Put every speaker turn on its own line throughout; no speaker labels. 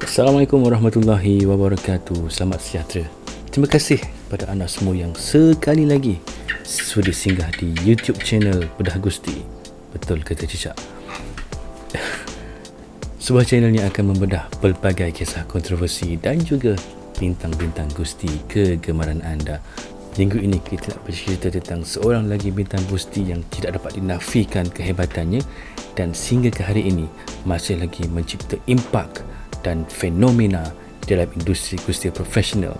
Assalamualaikum warahmatullahi wabarakatuh. Selamat sejahtera. Terima kasih pada anda semua yang sekali lagi sudi singgah di YouTube channel Bedah Gusti. Betul kata Cicak. Sebuah channel yang akan membedah pelbagai kisah kontroversi dan juga bintang-bintang Gusti kegemaran anda. Minggu ini kita nak bercerita tentang seorang lagi bintang Gusti yang tidak dapat dinafikan kehebatannya dan sehingga ke hari ini masih lagi mencipta impak dan fenomena dalam industri Gusti profesional.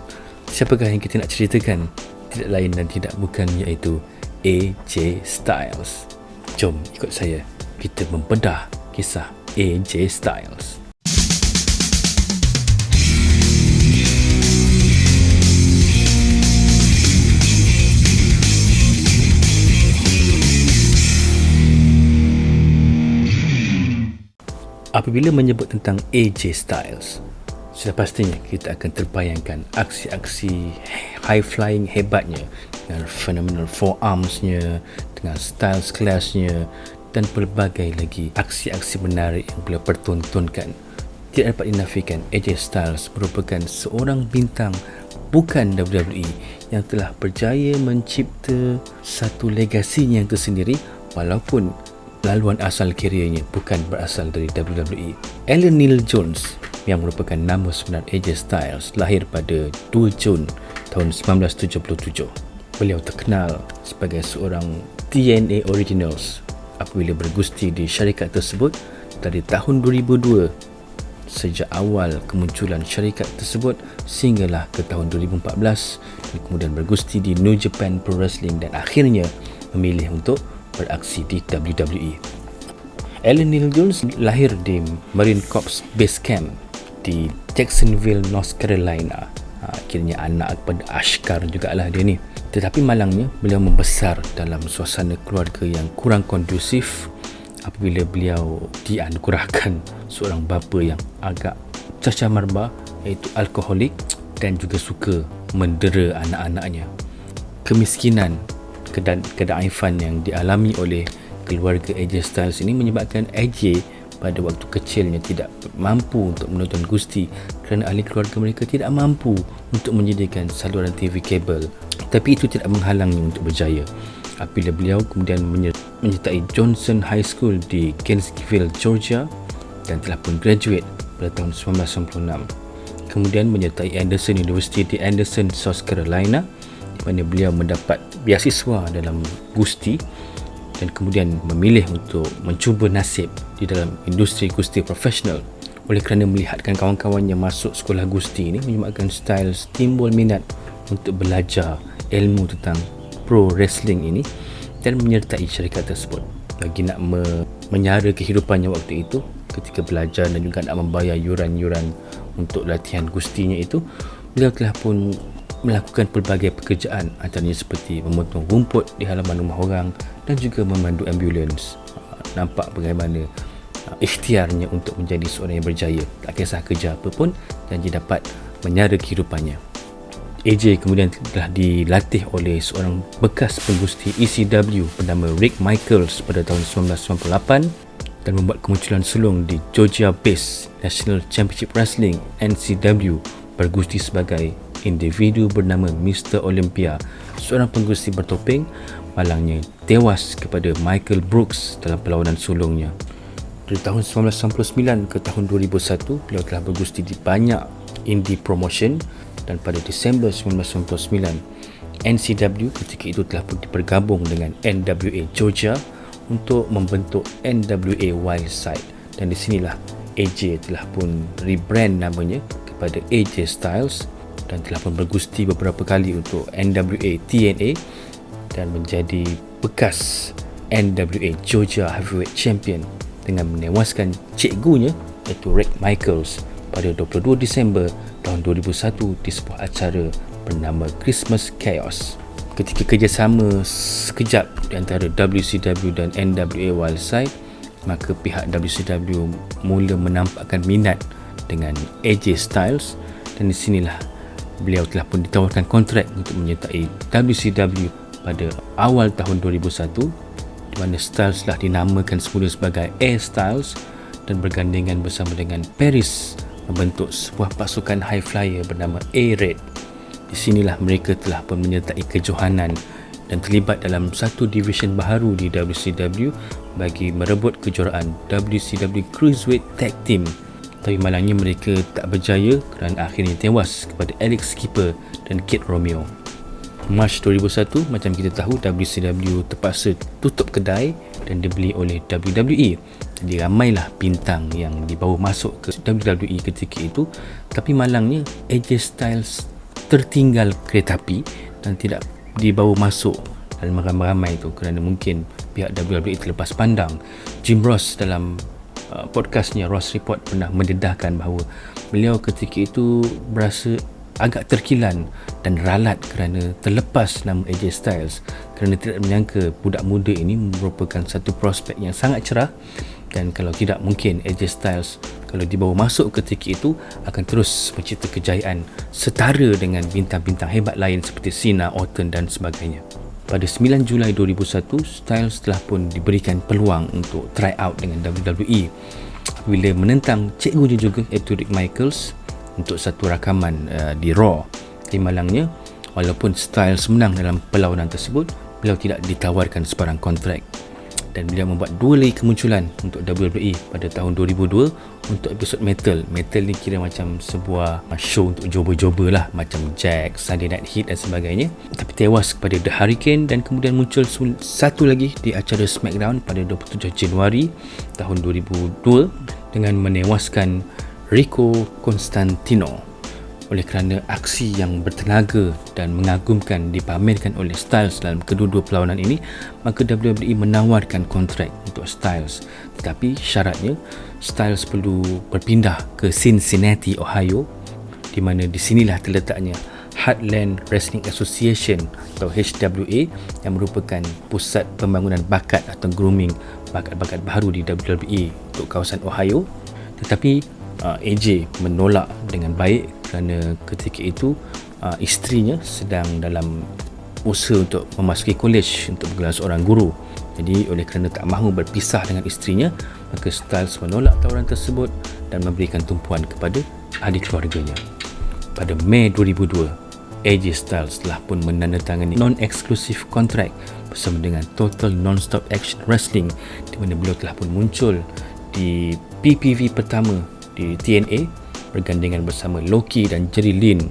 Siapakah yang kita nak ceritakan? Tidak lain dan tidak bukan iaitu AJ Styles. Jom ikut saya, kita membedah kisah AJ Styles. Apabila menyebut tentang AJ Styles, sudah pastinya kita akan terbayangkan aksi-aksi high-flying hebatnya dengan phenomenal forearms-nya, dengan styles clash-nya dan pelbagai lagi aksi-aksi menarik yang beliau pertontonkan. Tidak dapat dinafikan AJ Styles merupakan seorang bintang bukan WWE yang telah berjaya mencipta satu legasinya yang tersendiri walaupun laluan asal kerjanya bukan berasal dari WWE. Alan Neil Jones yang merupakan nama sebenar AJ Styles lahir pada 2 Jun tahun 1977. Beliau terkenal sebagai seorang TNA Originals apabila bergusti di syarikat tersebut dari tahun 2002. Sejak awal kemunculan syarikat tersebut sehinggalah ke tahun 2014 dan kemudian bergusti di New Japan Pro Wrestling dan akhirnya memilih untuk beraksi di WWE. Alan Neil Jones lahir di Marine Corps Base Camp di Jacksonville, North Carolina. Akhirnya anak kepada Ashkar jugalah dia ni. Tetapi malangnya beliau membesar dalam suasana keluarga yang kurang kondusif apabila beliau dianugerahkan seorang bapa yang agak cacah marba iaitu alkoholik dan juga suka mendera anak-anaknya. Kemiskinan, kedaifan yang dialami oleh keluarga AJ Styles ini menyebabkan AJ pada waktu kecilnya tidak mampu untuk menonton gusti kerana ahli keluarga mereka tidak mampu untuk menyediakan saluran TV kabel. Tapi itu tidak menghalangnya untuk berjaya. Apabila beliau kemudian menyertai Johnson High School di Gainesville, Georgia dan telah pun graduate pada tahun 1996. Kemudian menyertai Anderson University di Anderson, South Carolina di mana beliau mendapat beasiswa dalam gusti dan kemudian memilih untuk mencuba nasib di dalam industri gusti profesional. Oleh kerana melihatkan kawan-kawannya masuk sekolah gusti ini menyebabkan Styles timbul minat untuk belajar ilmu tentang pro wrestling ini dan menyertai syarikat tersebut. Bagi nak menyara kehidupannya waktu itu ketika belajar dan juga nak membayar yuran-yuran untuk latihan gustinya itu, beliau telah pun melakukan pelbagai pekerjaan antaranya seperti memotong rumput di halaman rumah orang dan juga memandu ambulans. Nampak bagaimana ikhtiarnya untuk menjadi seorang yang berjaya. Tak kisah kerja apa pun dan dia dapat menyara kehidupannya. AJ kemudian telah dilatih oleh seorang bekas penggusti ECW bernama Rick Michaels pada tahun 1998 dan membuat kemunculan sulung di Georgia Base National Championship Wrestling NCW bergusti sebagai individu bernama Mr. Olympia. Seorang penggusti bertopeng malangnya tewas kepada Michael Brooks dalam perlawanan sulungnya. Dari tahun 1999 ke tahun 2001 beliau telah bergusti di banyak indie promotion dan pada Disember 1999 NCW ketika itu telah pun bergabung dengan NWA Georgia untuk membentuk NWA Wildside dan di sinilah AJ telah pun rebrand namanya kepada AJ Styles dan telah pun bergusti beberapa kali untuk NWA TNA dan menjadi bekas NWA Georgia Heavyweight Champion dengan menewaskan cikgunya iaitu Rick Michaels pada 22 Disember tahun 2001 di sebuah acara bernama Christmas Chaos. Ketika kerjasama sekejap di antara WCW dan NWA Wildside, maka pihak WCW mula menampakkan minat dengan AJ Styles dan di sinilah beliau telah pun ditawarkan kontrak untuk menyertai WCW pada awal tahun 2001 di mana Styles telah dinamakan semula sebagai A Styles dan bergandengan bersama dengan Paris membentuk sebuah pasukan high flyer bernama A-Red. Di sinilah mereka telah pun menyertai kejohanan dan terlibat dalam satu division baharu di WCW bagi merebut kejuaraan WCW Cruiserweight Tag Team. Tapi malangnya mereka tak berjaya kerana akhirnya tewas kepada Alex Skipper dan Kid Romeo. Mac 2001, macam kita tahu, WCW terpaksa tutup kedai dan dibeli oleh WWE. Jadi ramailah bintang yang dibawa masuk ke WWE ketika itu. Tapi malangnya AJ Styles tertinggal kereta api dan tidak dibawa masuk dalam ramai-ramai itu kerana mungkin pihak WWE terlepas pandang. Jim Ross dalam podcastnya Ross Report pernah mendedahkan bahawa beliau ketika itu berasa agak terkilan dan ralat kerana terlepas nama AJ Styles, kerana tidak menyangka budak muda ini merupakan satu prospek yang sangat cerah, dan kalau tidak mungkin AJ Styles kalau dibawa masuk ketika itu akan terus mencipta kejayaan setara dengan bintang-bintang hebat lain seperti Cena, Orton dan sebagainya. Pada 9 Julai 2001, Styles telah pun diberikan peluang untuk try out dengan WWE bila menentang cikgunya juga, iaitu Rick Michaels, untuk satu rakaman di Raw. Tapi malangnya, walaupun Styles menang dalam perlawanan tersebut, beliau tidak ditawarkan sebarang kontrak, dan beliau membuat 2 lagi kemunculan untuk WWE pada tahun 2002 untuk episod Metal. Metal ni kira macam sebuah show untuk jobber-jobber lah, macam Jack, Sunday Night Heat dan sebagainya. Tapi tewas kepada The Hurricane, dan kemudian muncul satu lagi di acara SmackDown pada 27 Januari tahun 2002 dengan menewaskan Rico Constantino. Oleh kerana aksi yang bertenaga dan mengagumkan dipamerkan oleh Styles dalam kedua-dua perlawanan ini, maka WWE menawarkan kontrak untuk Styles. Tetapi syaratnya, Styles perlu berpindah ke Cincinnati, Ohio, di mana di sinilah terletaknya Heartland Wrestling Association atau HWA, yang merupakan pusat pembangunan bakat atau grooming bakat-bakat baru di WWE untuk kawasan Ohio. Tetapi AJ menolak dengan baik kerana ketika itu isterinya sedang dalam usaha untuk memasuki college untuk bergelar seorang guru. Jadi oleh kerana tak mahu berpisah dengan isterinya, maka Styles menolak tawaran tersebut dan memberikan tumpuan kepada ahli keluarganya. Pada Mei 2002, AJ Styles telah pun menandatangani non-exclusive kontrak bersama dengan Total Non-Stop Action Wrestling, di mana beliau telah pun muncul di PPV pertama di TNA bergandengan bersama Loki dan Jerry Lynn,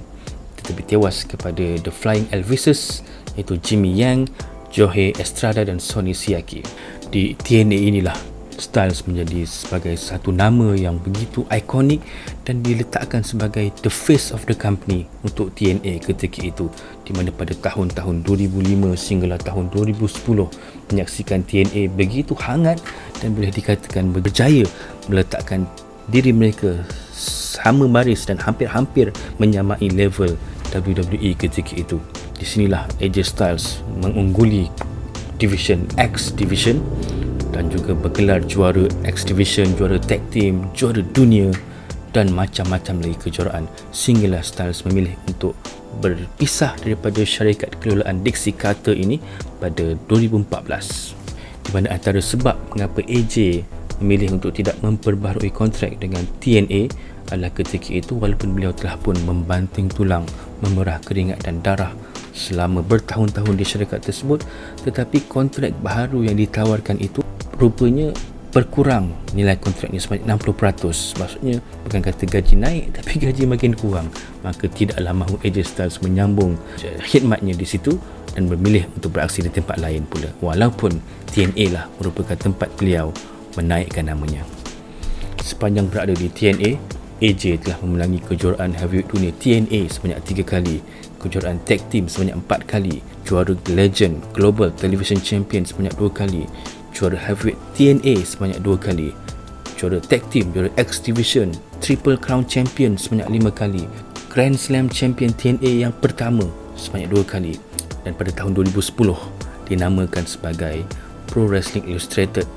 tetapi tewas kepada The Flying Elvises, iaitu Jimmy Yang, Joey Estrada dan Sonny Siaki. Di TNA inilah Styles menjadi sebagai satu nama yang begitu ikonik dan diletakkan sebagai the face of the company untuk TNA ketika itu, di mana pada tahun-tahun 2005 sehinggalah tahun 2010 menyaksikan TNA begitu hangat dan boleh dikatakan berjaya meletakkan diri mereka sama baris dan hampir-hampir menyamai level WWE ketika itu. Di sinilah AJ Styles mengungguli Division X Division dan juga bergelar juara X Division, juara Tag Team, juara dunia dan macam-macam lagi kejuaraan, sehinggalah Styles memilih untuk berpisah daripada syarikat kelolaan Dixie Carter ini pada 2014. Di mana antara sebab mengapa AJ memilih untuk tidak memperbaharui kontrak dengan TNA adalah ketika itu walaupun beliau telah pun membanting tulang, memerah keringat dan darah selama bertahun-tahun di syarikat tersebut, tetapi kontrak baharu yang ditawarkan itu rupanya berkurang nilai kontraknya sebanyak 60%. Maksudnya bukan kata gaji naik, tapi gaji makin kurang. Maka tidaklah mahu AJ Styles menyambung khidmatnya di situ dan memilih untuk beraksi di tempat lain pula, walaupun TNA lah merupakan tempat beliau menaikkan namanya. Sepanjang berada di TNA, AJ telah memenangi kejuaraan heavyweight dunia TNA sebanyak 3 kali, kejuaraan tag team sebanyak 4 kali, juara Legend Global Television Champion sebanyak 2 kali, juara heavyweight TNA sebanyak 2 kali, juara tag team, juara X Division, Triple Crown Champion sebanyak 5 kali, Grand Slam Champion TNA yang pertama sebanyak 2 kali, dan pada tahun 2010 dinamakan sebagai Pro Wrestling Illustrated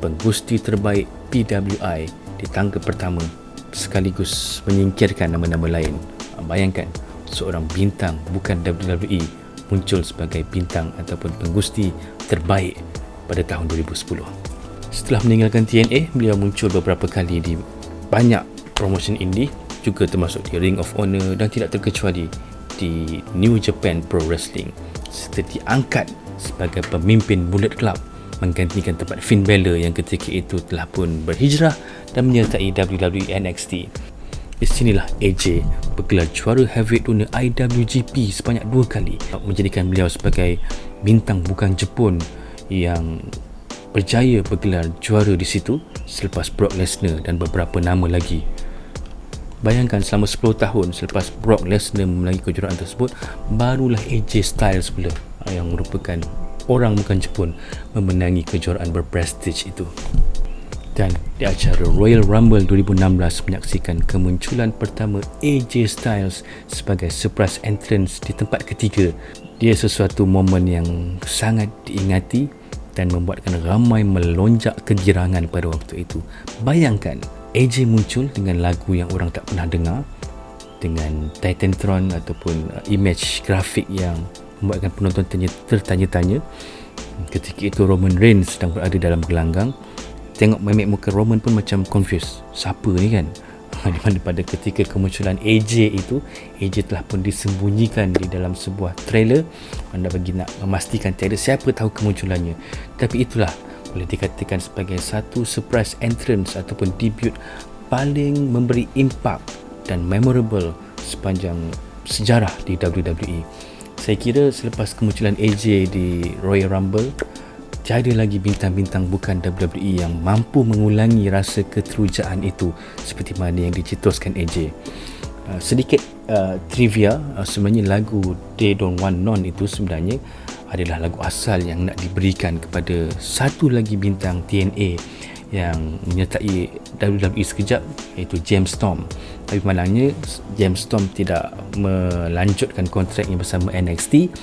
penggusti terbaik PWI di tangga pertama, sekaligus menyingkirkan nama-nama lain. Bayangkan seorang bintang bukan WWE muncul sebagai bintang ataupun penggusti terbaik pada tahun 2010. Setelah meninggalkan TNA, beliau muncul beberapa kali di banyak promotion indie juga termasuk di Ring of Honor dan tidak terkecuali di New Japan Pro Wrestling, serta diangkat sebagai pemimpin Bullet Club menggantikan tempat Finn Balor yang ketika itu telah pun berhijrah dan menyertai WWE NXT. Di sinilah AJ bergelar juara heavyweight dunia IWGP sebanyak 2 kali, menjadikan beliau sebagai bintang bukan Jepun yang berjaya bergelar juara di situ selepas Brock Lesnar dan beberapa nama lagi. Bayangkan selama 10 tahun selepas Brock Lesnar memenangi kejuaraan tersebut, barulah AJ Styles pula yang merupakan orang bukan Jepun memenangi kejuaraan berprestige itu. Dan di acara Royal Rumble 2016 menyaksikan kemunculan pertama AJ Styles sebagai surprise entrance di tempat ketiga. Dia sesuatu momen yang sangat diingati dan membuatkan ramai melonjak kegirangan pada waktu itu. Bayangkan AJ muncul dengan lagu yang orang tak pernah dengar, dengan Titantron ataupun image grafik yang membuatkan penonton tertanya-tanya. Ketika itu Roman Reigns sedang berada dalam gelanggang. Tengok memek muka Roman pun macam confused, siapa ni kan? Di mana pada ketika kemunculan AJ itu, AJ telah pun disembunyikan di dalam sebuah trailer anda bagi nak memastikan tiada siapa tahu kemunculannya. Tapi itulah boleh dikatakan sebagai satu surprise entrance ataupun debut paling memberi impak dan memorable sepanjang sejarah di WWE. Saya kira selepas kemunculan AJ di Royal Rumble, tiada lagi bintang-bintang bukan WWE yang mampu mengulangi rasa keterujaan itu seperti mana yang dicetuskan AJ. Sedikit trivia, sebenarnya lagu They Don't Want None itu sebenarnya adalah lagu asal yang nak diberikan kepada satu lagi bintang TNA yang menyertai WWE sekejap, iaitu James Storm. Tapi malangnya James Storm tidak melanjutkan kontraknya bersama NXT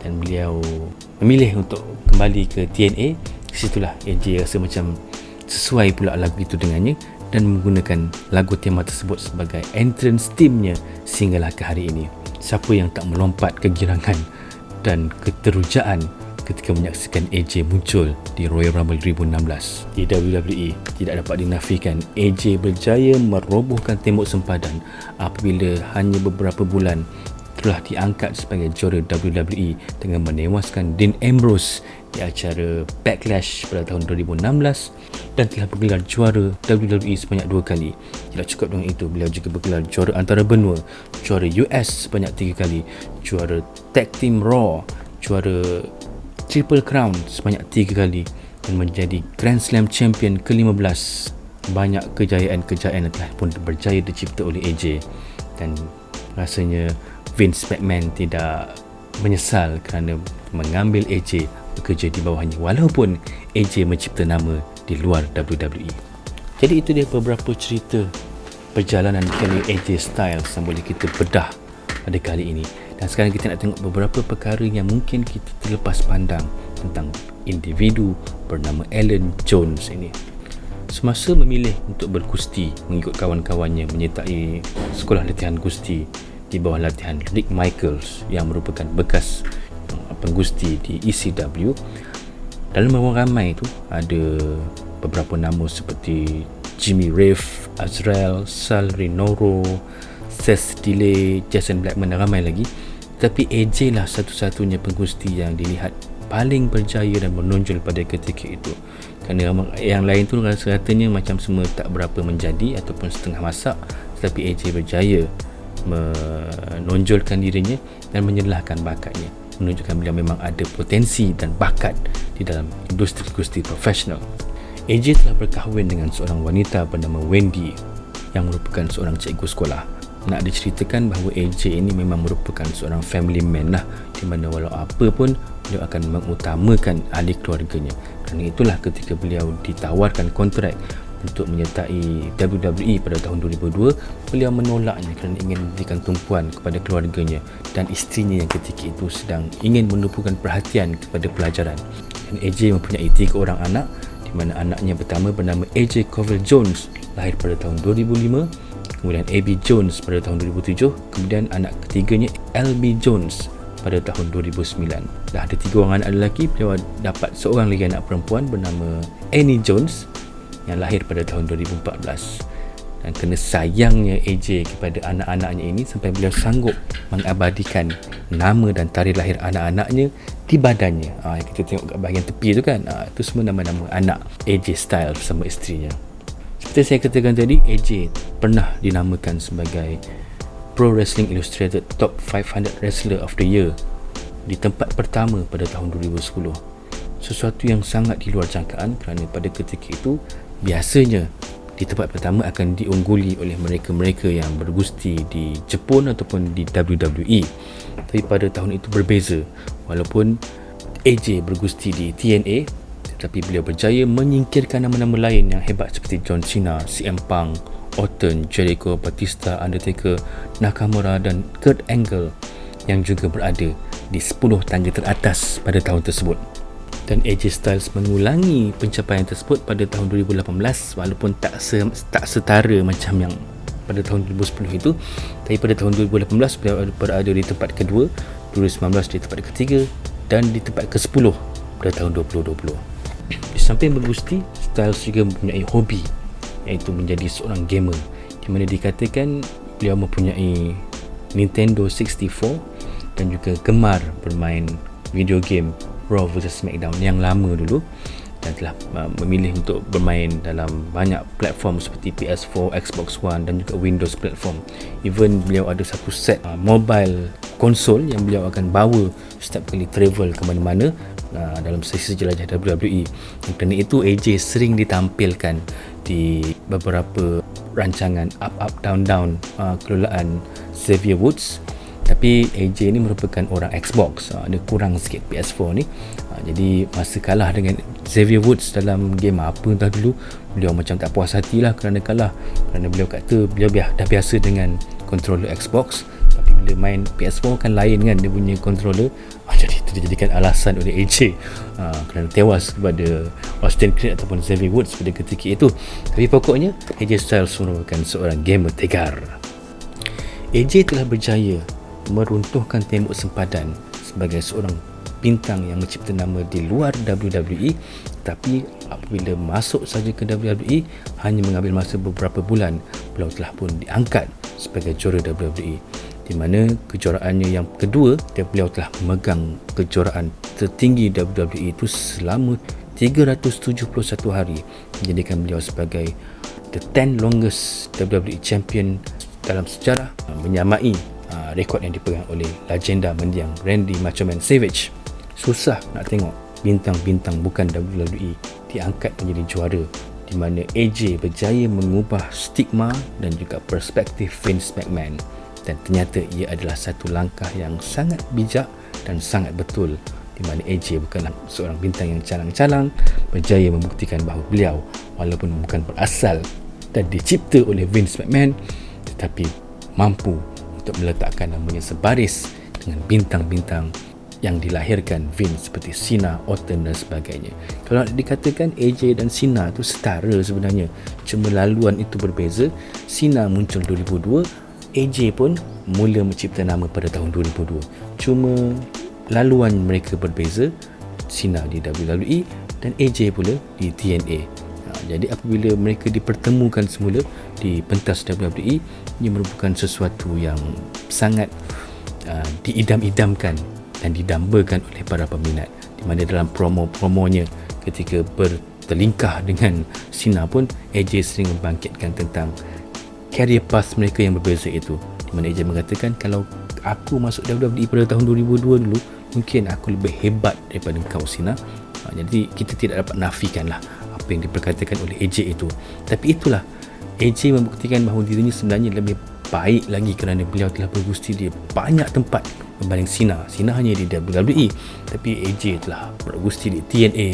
dan beliau memilih untuk kembali ke TNA. Situlah AJ rasa macam sesuai pula lagu itu dengannya dan menggunakan lagu tema tersebut sebagai entrance theme-nya sehinggalah ke hari ini. Siapa yang tak melompat kegirangan dan keterujaan ketika menyaksikan AJ muncul di Royal Rumble 2016 di WWE. Tidak dapat dinafikan AJ berjaya merobohkan tembok sempadan apabila hanya beberapa bulan telah diangkat sebagai juara WWE dengan menewaskan Dean Ambrose di acara Backlash pada tahun 2016 dan telah bergelar juara WWE sebanyak 2 kali. Tidak cukup dengan itu, beliau juga bergelar juara antara benua, juara US sebanyak 3 kali, juara Tag Team Raw, juara Triple Crown sebanyak 3 kali dan menjadi Grand Slam Champion ke-15. Banyak kejayaan-kejayaan yang telah pun berjaya dicipta oleh AJ dan rasanya Vince McMahon tidak menyesal kerana mengambil AJ bekerja di bawahnya walaupun AJ mencipta nama di luar WWE. Jadi itu dia beberapa cerita perjalanan career AJ Styles yang boleh kita bedah pada kali ini. Dan sekarang kita nak tengok beberapa perkara yang mungkin kita terlepas pandang tentang individu bernama Alan Jones ini. Semasa memilih untuk berkusti mengikut kawan-kawannya menyertai sekolah latihan gusti di bawah latihan Rick Michaels yang merupakan bekas penggusti di ECW, dalam orang ramai itu ada beberapa nama seperti Jimmy Rave, Azrael, Sal Rinauro, Seth Delay, Jason Blackman dan ramai lagi. Tapi AJ lah satu-satunya penggusti yang dilihat paling berjaya dan menonjol pada ketika itu. Kerana yang lain tu rasa-rasanya macam semua tak berapa menjadi ataupun setengah masak, tetapi AJ berjaya menonjolkan dirinya dan menyelahkan bakatnya, menunjukkan beliau memang ada potensi dan bakat di dalam industri gusti profesional. AJ telah berkahwin dengan seorang wanita bernama Wendy yang merupakan seorang cikgu sekolah. Nak diceritakan bahawa AJ ini memang merupakan seorang family man lah, di mana walau apa pun beliau akan mengutamakan ahli keluarganya. Kerana itulah ketika beliau ditawarkan kontrak untuk menyertai WWE pada tahun 2002, beliau menolaknya kerana ingin memberikan tumpuan kepada keluarganya dan isterinya yang ketika itu sedang ingin menumpukan perhatian kepada pelajaran. Dan AJ mempunyai 3 orang anak, di mana anaknya pertama bernama AJ Covell Jones, lahir pada tahun 2005, kemudian AB Jones pada tahun 2007, kemudian anak ketiganya LB Jones pada tahun 2009. Dah ada 3 orang anak lelaki, beliau dapat seorang lagi anak perempuan bernama Annie Jones yang lahir pada tahun 2014. dan kena sayangnya AJ kepada anak-anaknya ini sampai beliau sanggup mengabadikan nama dan tarikh lahir anak-anaknya di badannya. Kita tengok kat bahagian tepi tu kan, itu semua nama-nama anak AJ Styles bersama isterinya. Seperti saya katakan tadi, AJ pernah dinamakan sebagai Pro Wrestling Illustrated Top 500 Wrestler of the Year di tempat pertama pada tahun 2010. Sesuatu yang sangat di luar jangkaan kerana pada ketika itu biasanya di tempat pertama akan diungguli oleh mereka-mereka yang bergusti di Jepun ataupun di WWE. Tapi pada tahun itu berbeza. Walaupun AJ bergusti di TNA, tetapi beliau berjaya menyingkirkan nama-nama lain yang hebat seperti John Cena, CM Punk, Orton, Jericho, Batista, Undertaker, Nakamura dan Kurt Angle yang juga berada di 10 tangga teratas pada tahun tersebut. Dan AJ Styles mengulangi pencapaian tersebut pada tahun 2018 walaupun tak setara macam yang pada tahun 2010 itu. Tapi pada tahun 2018 beliau berada di tempat kedua, 2019 di tempat ketiga dan di tempat ke-10 pada tahun 2020. Di samping bergusti, Styles juga mempunyai hobi, iaitu menjadi seorang gamer, di mana dikatakan beliau mempunyai Nintendo 64 dan juga gemar bermain video game Raw vs SmackDown yang lama dulu, dan telah memilih untuk bermain dalam banyak platform seperti PS4, Xbox One dan juga Windows platform. Even beliau ada satu set mobile konsol yang beliau akan bawa setiap kali travel ke mana-mana dalam sesi jelajah WWE. Dan kerana itu AJ sering ditampilkan di beberapa rancangan up down kelolaan Xavier Woods. Tapi AJ ni merupakan orang Xbox, dia kurang sikit PS4 ni. Jadi masa kalah dengan Xavier Woods dalam game apa entah dulu, beliau macam tak puas hati lah kerana kalah. Kerana beliau kata beliau dah biasa dengan controller Xbox, tapi bila main PS4 kan lain kan dia punya controller. Jadi itu dijadikan alasan oleh AJ kerana tewas kepada Austin Creed ataupun Xavier Woods pada ketika itu. Tapi pokoknya AJ Styles merupakan seorang gamer tegar. AJ telah berjaya meruntuhkan tembok sempadan sebagai seorang bintang yang mencipta nama di luar WWE, tapi apabila masuk saja ke WWE hanya mengambil masa beberapa bulan, beliau telah pun diangkat sebagai juara WWE, di mana kejuaraannya yang kedua, beliau telah memegang kejuaraan tertinggi WWE itu selama 371 hari, menjadikan beliau sebagai the 10 longest WWE champion dalam sejarah, menyamai rekod yang dipegang oleh legenda mendiang Randy Macho Man Savage. Susah nak tengok bintang-bintang bukan WWE diangkat menjadi juara, di mana AJ berjaya mengubah stigma dan juga perspektif Vince McMahon, dan ternyata ia adalah satu langkah yang sangat bijak dan sangat betul, di mana AJ bukanlah seorang bintang yang calang-calang, berjaya membuktikan bahawa beliau walaupun bukan berasal dan dicipta oleh Vince McMahon, tetapi mampu untuk meletakkan namanya sebaris dengan bintang-bintang yang dilahirkan Vince seperti Cena, Orton dan sebagainya. Kalau dikatakan AJ dan Cena itu setara sebenarnya, cuma laluan itu berbeza. Cena muncul 2002, AJ pun mula mencipta nama pada tahun 2002. Cuma laluan mereka berbeza, Cena di WWE dan AJ pula di TNA. Jadi apabila mereka dipertemukan semula di pentas WWE, ia merupakan sesuatu yang sangat diidam-idamkan dan didambakan oleh para peminat, di mana dalam promo-promonya ketika bertelingkah dengan Cena pun, AJ sering membangkitkan tentang career path mereka yang berbeza itu, di mana AJ mengatakan kalau aku masuk WWE pada tahun 2002 dulu, mungkin aku lebih hebat daripada kau Cena. Jadi kita tidak dapat nafikan lah apa yang diperkatakan oleh AJ itu. Tapi itulah, AJ membuktikan bahawa dirinya sebenarnya lebih baik lagi kerana beliau telah bergusti di banyak tempat berbanding Cena. Cena hanya di WWE, tapi AJ telah bergusti di TNA,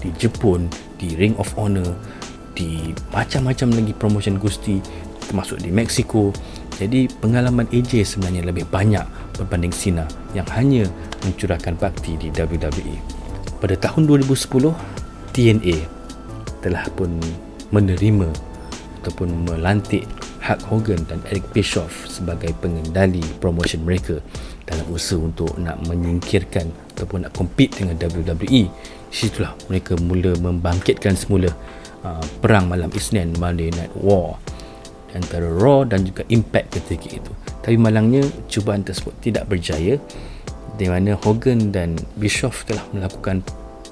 di Jepun, di Ring of Honor, di macam-macam lagi promotion gusti, termasuk di Mexico. Jadi pengalaman AJ sebenarnya lebih banyak berbanding Cena yang hanya mencurahkan bakti di WWE. Pada tahun 2010, TNA telah pun menerima ataupun melantik Hulk Hogan dan Eric Bischoff sebagai pengendali promotion mereka dalam usaha untuk nak menyingkirkan ataupun nak compete dengan WWE. Di situlah mereka mula membangkitkan semula perang malam Isnin, Monday Night War. antara Raw dan juga Impact ketika itu. Tapi malangnya cubaan tersebut tidak berjaya, di mana Hogan dan Bischoff telah melakukan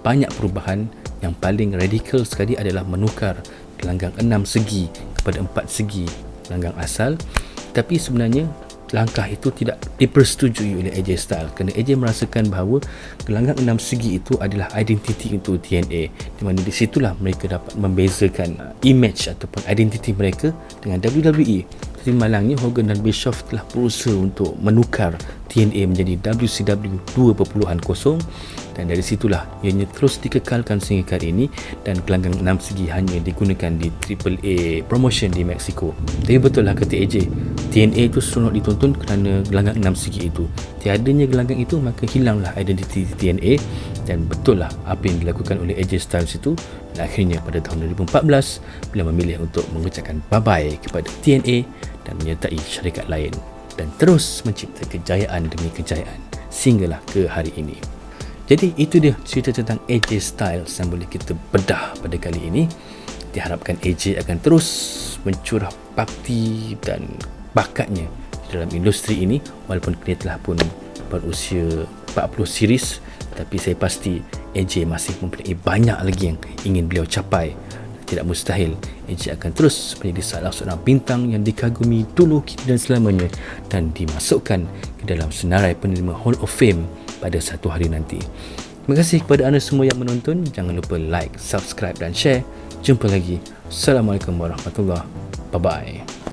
banyak perubahan. Yang paling radikal sekali adalah menukar gelanggang 6 segi kepada 4 segi gelanggang asal. Tapi sebenarnya langkah itu tidak dipersetujui oleh AJ Styles kerana AJ merasakan bahawa gelanggang 6 segi itu adalah identiti untuk TNA, di mana di situlah mereka dapat membezakan image ataupun identiti mereka dengan WWE. Tapi malangnya Hogan dan Bischoff telah berusaha untuk menukar TNA menjadi WCW 2.0, dan dari situlah ianya terus dikekalkan sehingga hari ini, dan gelanggang 6 segi hanya digunakan di AAA promotion di Mexico. Tapi betul lah kata AJ, TNA itu seronok ditonton kerana gelanggang 6 segi itu. Tiadanya gelanggang itu maka hilanglah identiti TNA, dan betul lah apa yang dilakukan oleh AJ Styles itu. Dan akhirnya pada tahun 2014 beliau memilih untuk mengucapkan bye-bye kepada TNA dan menyertai syarikat lain, dan terus mencipta kejayaan demi kejayaan sehinggalah ke hari ini. Jadi itu dia cerita tentang AJ Styles yang boleh kita bedah pada kali ini. Diharapkan AJ akan terus mencurah bakti dan bakatnya dalam industri ini, walaupun dia telah pun berusia 40 series, tapi saya pasti AJ masih mempunyai banyak lagi yang ingin beliau capai. Tidak mustahil AJ akan terus menjadi salah seorang bintang yang dikagumi dulu, kini dan selamanya, dan dimasukkan ke dalam senarai penerima Hall of Fame pada satu hari nanti. Terima kasih kepada anda semua yang menonton. Jangan lupa like, subscribe dan share. Jumpa lagi. Assalamualaikum warahmatullahi wabarakatuh. Bye-bye.